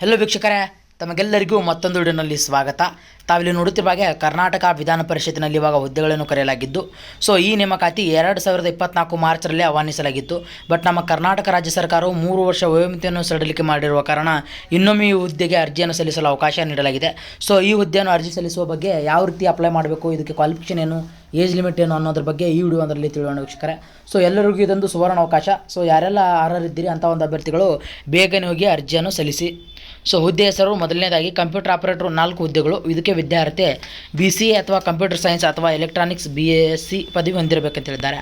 Hello ವೀಕ್ಷಕರೇ, ತಮಗೆಲ್ಲರಿಗೂ ಮತ್ತೊಂದು ವಿಡಿಯೋನಲ್ಲಿ ಸ್ವಾಗತ. ತಾವಿಲ್ಲಿ ನೋಡುತ್ತಿರುವ ಹಾಗೆ ಕರ್ನಾಟಕ ವಿಧಾನ ಪರಿಷತ್ತಿನಲ್ಲಿ ಇವಾಗ ಹುದ್ದೆಗಳನ್ನು ಕರೆಯಲಾಗಿದ್ದು, ಸೊ ಈ ನೇಮಕಾತಿ 2024 ಮಾರ್ಚ್ರಲ್ಲಿ ಆಹ್ವಾನಿಸಲಾಗಿತ್ತು. ಬಟ್ ನಮ್ಮ ಕರ್ನಾಟಕ ರಾಜ್ಯ ಸರ್ಕಾರವು 3 ವರ್ಷ ವಯೋಮಿತಿಯನ್ನು ಸಡಿಲಿಕೆ ಮಾಡಿರುವ ಕಾರಣ ಇನ್ನೊಮ್ಮೆ ಈ ಹುದ್ದೆಗೆ ಅರ್ಜಿಯನ್ನು ಸಲ್ಲಿಸಲು ಅವಕಾಶ ನೀಡಲಾಗಿದೆ. ಸೊ ಈ ಹುದ್ದೆಯನ್ನು ಅರ್ಜಿ ಸಲ್ಲಿಸುವ ಬಗ್ಗೆ ಯಾವ ರೀತಿ ಅಪ್ಲೈ ಮಾಡಬೇಕು, ಇದಕ್ಕೆ ಕ್ವಾಲಿಫಿಕೇಷನ್ ಏನು, ಏಜ್ ಲಿಮಿಟ್ ಏನು ಅನ್ನೋದ್ರ ಬಗ್ಗೆ ಈ ವಿಡಿಯೋ ಒಂದರಲ್ಲಿ ತಿಳಿಯೋಣ ವೀಕ್ಷಕರೇ. ಸೊ ಎಲ್ಲರಿಗೂ ಇದೊಂದು ಸುವರ್ಣ ಅವಕಾಶ. ಸೊ ಯಾರೆಲ್ಲ ಅರ್ಹರಿದ್ದೀರಿ ಅಂಥ ಒಂದು ಅಭ್ಯರ್ಥಿಗಳು ಬೇಗನೆ ಹೋಗಿ ಅರ್ಜಿಯನ್ನು ಸಲ್ಲಿಸಿ. ಸೊ ಹುದ್ದೆ ಹೆಸರು ಮೊದಲನೇದಾಗಿ ಕಂಪ್ಯೂಟರ್ ಆಪರೇಟರ್ 4 ಹುದ್ದೆಗಳು. ಇದಕ್ಕೆ ವಿದ್ಯಾರ್ಥಿ BCA ಅಥವಾ ಕಂಪ್ಯೂಟರ್ ಸೈನ್ಸ್ ಅಥವಾ ಎಲೆಕ್ಟ್ರಾನಿಕ್ಸ್ BSc ಪದವಿ ಹೊಂದಿರಬೇಕಂತ ಹೇಳಿದ್ದಾರೆ.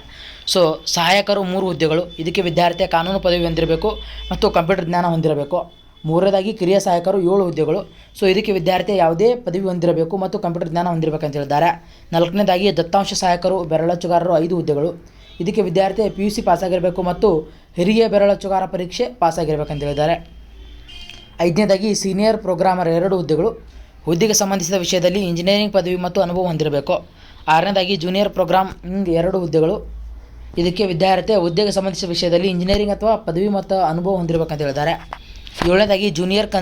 ಸೊ ಸಹಾಯಕರು 3 ಹುದ್ದೆಗಳು. ಇದಕ್ಕೆ ವಿದ್ಯಾರ್ಥಿ ಕಾನೂನು ಪದವಿ ಹೊಂದಿರಬೇಕು ಮತ್ತು ಕಂಪ್ಯೂಟರ್ ಜ್ಞಾನ ಹೊಂದಿರಬೇಕು. ಮೂರನೇದಾಗಿ ಕಿರಿಯ ಸಹಾಯಕರು 7 ಹುದ್ದೆಗಳು. ಸೊ ಇದಕ್ಕೆ ವಿದ್ಯಾರ್ಥಿ ಯಾವುದೇ ಪದವಿ ಹೊಂದಿರಬೇಕು ಮತ್ತು ಕಂಪ್ಯೂಟರ್ ಜ್ಞಾನ ಹೊಂದಿರಬೇಕಂತ ಹೇಳಿದ್ದಾರೆ. 4ನೇದಾಗಿ ದತ್ತಾಂಶ ಸಹಾಯಕರು ಬೆರಳಚ್ಚುಗಾರರು 5 ಹುದ್ದೆಗಳು. ಇದಕ್ಕೆ ವಿದ್ಯಾರ್ಥಿ PUC ಪಾಸಾಗಿರಬೇಕು ಮತ್ತು ಹಿರಿಯ ಬೆರಳಚ್ಚುಗಾರ ಪರೀಕ್ಷೆ ಪಾಸಾಗಿರಬೇಕಂತ ಹೇಳಿದ್ದಾರೆ. 5ನೇದಾಗಿ ಸೀನಿಯರ್ ಪ್ರೋಗ್ರಾಮರ್ 2 ಹುದ್ದೆಗಳು. ಹುದ್ದೆಗೆ ಸಂಬಂಧಿಸಿದ ವಿಷಯದಲ್ಲಿ ಇಂಜಿನಿಯರಿಂಗ್ ಪದವಿ ಮತ್ತು ಅನುಭವ ಹೊಂದಿರಬೇಕು. 6ನೇದಾಗಿ ಜೂನಿಯರ್ ಪ್ರೋಗ್ರಾಮಿಂಗ್ 2 ಹುದ್ದೆಗಳು. ಇದಕ್ಕೆ ವಿದ್ಯಾರ್ಥಿ ಹುದ್ದೆಗೆ ಸಂಬಂಧಿಸಿದ ವಿಷಯದಲ್ಲಿ ಇಂಜಿನಿಯರಿಂಗ್ ಅಥವಾ ಪದವಿ ಮತ್ತು ಅನುಭವ ಹೊಂದಿರಬೇಕಂತ ಹೇಳಿದ್ದಾರೆ. 7ನೇದಾಗಿ ಜೂನಿಯರ್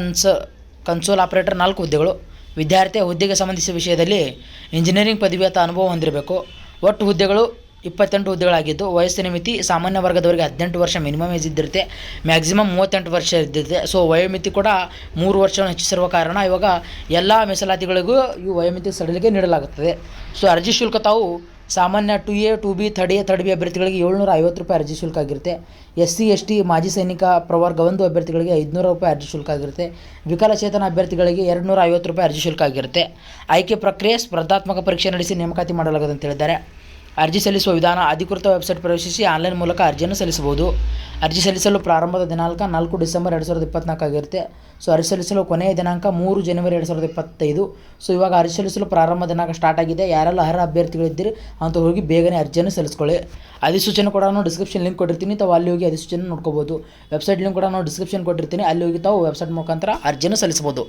ಕನ್ಸೋಲ್ ಆಪರೇಟರ್ 4 ಹುದ್ದೆಗಳು. ವಿದ್ಯಾರ್ಥಿ ಹುದ್ದೆಗೆ ಸಂಬಂಧಿಸಿದ ವಿಷಯದಲ್ಲಿ ಇಂಜಿನಿಯರಿಂಗ್ ಪದವಿ ಅಥವಾ ಅನುಭವ ಹೊಂದಿರಬೇಕು. ಒಟ್ಟು ಹುದ್ದೆಗಳು 28 ಹುದ್ದೆಗಳಾಗಿದ್ದು, ವಯಸ್ಸಿನ ಮಿತಿ ಸಾಮಾನ್ಯ ವರ್ಗದವರಿಗೆ 18 ವರ್ಷ ಮಿನಿಮಮ್ ಏಜ್ ಇದ್ದಿರುತ್ತೆ, ಮ್ಯಾಕ್ಸಿಮಮ್ 38 ವರ್ಷ ಇದ್ದಿರುತ್ತೆ. ಸೊ ವಯೋಮಿತಿ ಕೂಡ 3 ವರ್ಷವನ್ನು ಹೆಚ್ಚಿಸಿರುವ ಕಾರಣ ಇವಾಗ ಎಲ್ಲ ಮೀಸಲಾತಿಗಳಿಗೂ ಈ ವಯೋಮಿತಿ ಸಡಿಲಿಕೆ ನೀಡಲಾಗುತ್ತದೆ. ಸೊ ಅರ್ಜಿ ಶುಲ್ಕ ತಾವು ಸಾಮಾನ್ಯ 2A 2B 3rd ಅಭ್ಯರ್ಥಿಗಳಿಗೆ 750 ರೂಪಾಯಿ ಅರ್ಜಿ ಶುಲ್ಕ ಆಗಿರುತ್ತೆ. SC ST ಮಾಜಿ ಸೈನಿಕ ಪ್ರವರ್ಗ 1 ಅಭ್ಯರ್ಥಿಗಳಿಗೆ 500 ರೂಪಾಯಿ ಅರ್ಜಿ ಶುಲ್ಕ ಆಗಿರುತ್ತೆ. ವಿಕಲಚೇತನ ಅಭ್ಯರ್ಥಿಗಳಿಗೆ 250 ರೂಪಾಯಿ ಅರ್ಜಿ ಶುಲ್ಕ ಆಗಿರುತ್ತೆ. ಆಯ್ಕೆ ಪ್ರಕ್ರಿಯೆ ಸ್ಪರ್ಧಾತ್ಮಕ ಪರೀಕ್ಷೆ ನಡೆಸಿ ನೇಮಕಾತಿ ಮಾಡಲಾಗುತ್ತದೆ ಅಂತ ಹೇಳಿದ್ದಾರೆ. ಅರ್ಜಿ ಸಲ್ಲಿಸುವ ವಿಧಾನ: ಅಧಿಕೃತ ವೆಬ್ಸೈಟ್ ಪ್ರವೇಶಿಸಿ ಆನ್ಲೈನ್ ಮೂಲಕ ಅರ್ಜಿಯನ್ನು ಸಲ್ಲಿಸಬಹುದು. ಅರ್ಜಿ ಸಲ್ಲಿಸಲು ಪ್ರಾರಂಭದ ದಿನಾಂಕ 4 ಡಿಸೆಂಬರ್ 2024 ಆಗಿರುತ್ತೆ. ಸೊ ಅರ್ಜಿ ಸಲ್ಲಿಸಲು ಕೊನೆಯ ದಿನಾಂಕ 3 ಜನವರಿ 2025. ಸೊ ಇವಾಗ ಅರ್ಜಿ ಸಲ್ಲಿಸಲು ಪ್ರಾರಂಭ ದಿನಾಂಕ ಸ್ಟಾರ್ಟ್ ಆಗಿದೆ. ಯಾರೆಲ್ಲ ಅರ್ಹ ಅಭ್ಯರ್ಥಿಗಳಿದ್ದೀರಿ ಅಂತ ಹೋಗಿ ಬೇಗನೆ ಅರ್ಜಿಯನ್ನು ಸಲ್ಲಿಸ್ಕೊಳ್ಳಿ. ಅಧಿಸೂಚನೆ ಕೂಡ ನಾನು ಡಿಸ್ಕ್ರಿಪ್ಷನ್ ಲಿಂಕ್ ಕೊಟ್ಟಿರ್ತೀನಿ, ತಾವು ಅಲ್ಲಿ ಹೋಗಿ ಅಧಿಸೂಚನೆ ನೋಡ್ಕೋಬೋದು. ವೆಬ್ಸೈಟ್ ಲಿಂಕ್ ಕೂಡ ನಾನು ಡಿಸ್ಕ್ರಿಪ್ಷನ್ ಕೊಟ್ಟಿರ್ತೀನಿ, ಅಲ್ಲಿ ಹೋಗಿ ತಾವು ವೆಬ್ಸೈಟ್ ಮುಖಾಂತರ ಅರ್ಜಿಯನ್ನು ಸಲ್ಲಿಸ್ಬೋದು.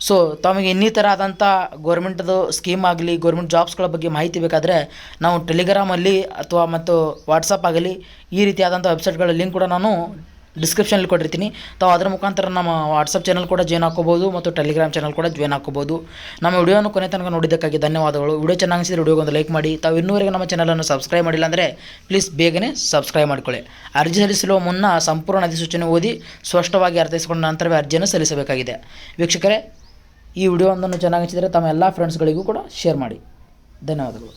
ಸೊ ತಮಗೆ ಇನ್ನಿತರ ಆದಂಥ ಗೌರ್ಮೆಂಟ್ದು ಸ್ಕೀಮ್ ಆಗಲಿ, ಗೌರ್ಮೆಂಟ್ ಜಾಬ್ಸ್ಗಳ ಬಗ್ಗೆ ಮಾಹಿತಿ ಬೇಕಾದರೆ ನಾವು ಟೆಲಿಗ್ರಾಮಲ್ಲಿ ಅಥವಾ ಮತ್ತು ವಾಟ್ಸಪ್ ಆಗಲಿ ಈ ರೀತಿಯಾದಂಥ ವೆಬ್ಸೈಟ್ಗಳ ಲಿಂಕ್ ಕೂಡ ನಾನು ಡಿಸ್ಕ್ರಿಪ್ಷನಲ್ಲಿ ಕೊಟ್ಟಿರ್ತೀನಿ. ತಾವು ಅದರ ಮುಖಾಂತರ ನಮ್ಮ ವಾಟ್ಸಪ್ ಚಾನಲ್ ಕೂಡ ಜಾಯ್ನ್ ಹಾಕೋಬೋದು ಮತ್ತು ಟೆಲಿಗ್ರಾಮ್ ಚಾನಲ್ ಕೂಡ ಜಾಯ್ನ್ ಹಾಕೋಬೋದು. ನಮ್ಮ ವಿಡಿಯೋನ ಕೊನೆ ತನಕ ನೋಡಿದ್ದಕ್ಕಾಗಿ ಧನ್ಯವಾದಗಳು. ವಿಡಿಯೋ ಚೆನ್ನಾಗಿ ಅನಿಸಿದರೆ ವಿಡಿಯೋಗೊಂದು ಲೈಕ್ ಮಾಡಿ. ತಾವು ಇನ್ನೂವರೆಗೆ ನಮ್ಮ ಚಾನಲನ್ನು ಸಬ್ಸ್ಕ್ರೈಬ್ ಮಾಡಿಲ್ಲ ಅಂದರೆ ಪ್ಲೀಸ್ ಬೇಗನೆ ಸಬ್ಸ್ಕ್ರೈಬ್ ಮಾಡಿಕೊಳ್ಳಿ. ಅರ್ಜಿ ಸಲ್ಲಿಸಲು ಮುನ್ನ ಸಂಪೂರ್ಣ ಅಧಿಸೂಚನೆ ಓದಿ ಸ್ಪಷ್ಟವಾಗಿ ಅರ್ಥೈಸಿಕೊಂಡ ನಂತರವೇ ಅರ್ಜಿಯನ್ನು ಸಲ್ಲಿಸಬೇಕಾಗಿದೆ. ವೀಕ್ಷಕರೇ, ಈ ವಿಡಿಯೋ ಒಂದನ್ನು ಚೆನ್ನಾಗಿ ಅನಿಸಿದರೆ ತಮ್ಮ ಎಲ್ಲ ಫ್ರೆಂಡ್ಸ್ಗಳಿಗೂ ಕೂಡ ಶೇರ್ ಮಾಡಿ. ಧನ್ಯವಾದಗಳು.